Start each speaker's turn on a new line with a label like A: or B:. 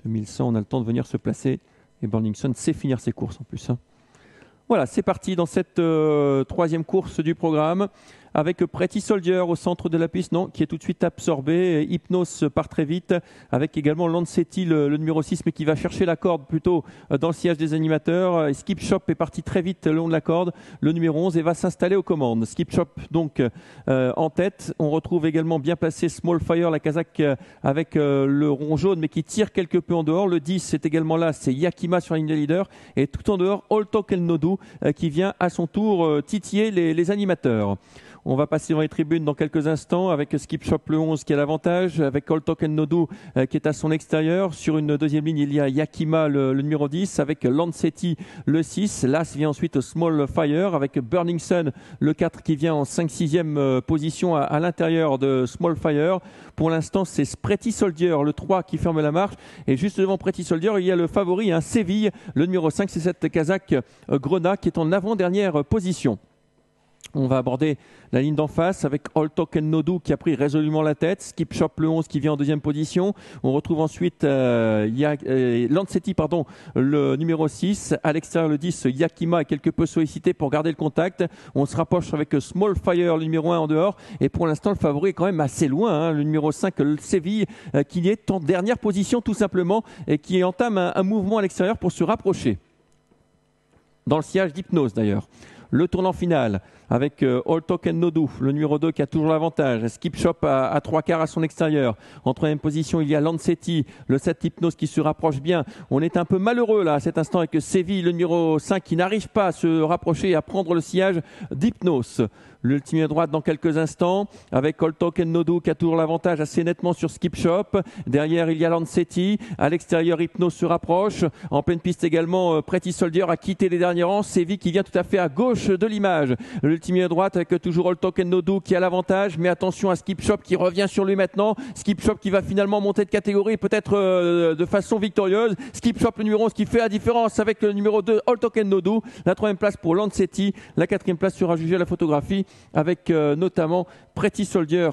A: 2100, on a le temps de venir se placer. Et Burning Sun sait finir ses courses en plus. Voilà, c'est parti dans cette troisième course du programme avec Pretty Soldier au centre de la piste, non, qui est tout de suite absorbé. Hypnos part très vite avec également Lancetti, le numéro 6, mais qui va chercher la corde plutôt dans le sillage des animateurs. Et Skip Shop est parti très vite le long de la corde, le numéro 11, et va s'installer aux commandes. Skip Shop donc en tête. On retrouve également bien placé Small Fire, la Kazakh avec le rond jaune, mais qui tire quelque peu en dehors. Le 10 c'est également là, c'est Yakima sur la ligne de leader. Et tout en dehors, All Talk and Nodu qui vient à son tour titiller les animateurs. On va passer dans les tribunes dans quelques instants avec Skip Shop le 11 qui a l'avantage, avec All Talk and Nodu qui est à son extérieur. Sur une deuxième ligne, il y a Yakima le numéro 10 avec Lancetti le 6. Là, vient ensuite Small Fire avec Burning Sun le 4 qui vient en 5-6e position à l'intérieur de Small Fire. Pour l'instant, c'est Pretty Soldier le 3 qui ferme la marche. Et juste devant Pretty Soldier, il y a le favori, Séville, le numéro 5, c'est cette Kazakh Grenat qui est en avant-dernière position. On va aborder la ligne d'en face avec All Talk and Nodu qui a pris résolument la tête. Skip Shop le 11 qui vient en deuxième position. On retrouve ensuite Lancetti, le numéro 6. À l'extérieur, le 10, Yakima est quelque peu sollicité pour garder le contact. On se rapproche avec Small Fire, le numéro 1 en dehors. Et pour l'instant, le favori est quand même assez loin. Le numéro 5, le Séville, qui est en dernière position tout simplement et qui entame un mouvement à l'extérieur pour se rapprocher. Dans le sillage d'Hypnos d'ailleurs. Le tournant final avec All Talk and Nodu, le numéro 2 qui a toujours l'avantage. Skip Shop à 3/4 à son extérieur. En troisième position, il y a Lancetti, le 7 Hypnos qui se rapproche bien. On est un peu malheureux là à cet instant avec Séville, le numéro 5 qui n'arrive pas à se rapprocher et à prendre le sillage d'Hypnos. L'ultime à droite dans quelques instants avec All Talk and Nodu qui a toujours l'avantage assez nettement sur Skip Shop. Derrière, il y a Lancetti. À l'extérieur, Hypnos se rapproche. En pleine piste également, Pretty Soldier a quitté les derniers rangs. Séville qui vient tout à fait à gauche de l'image. L'ultime à droite avec toujours All Talk and Nodu qui a l'avantage. Mais attention à Skip Shop qui revient sur lui maintenant. Skip Shop qui va finalement monter de catégorie peut-être de façon victorieuse. Skip Shop le numéro 11 qui fait la différence avec le numéro 2 All Talk and Nodu. La troisième place pour Lancetti. La quatrième place sera jugée à la photographie avec notamment Pretty Soldier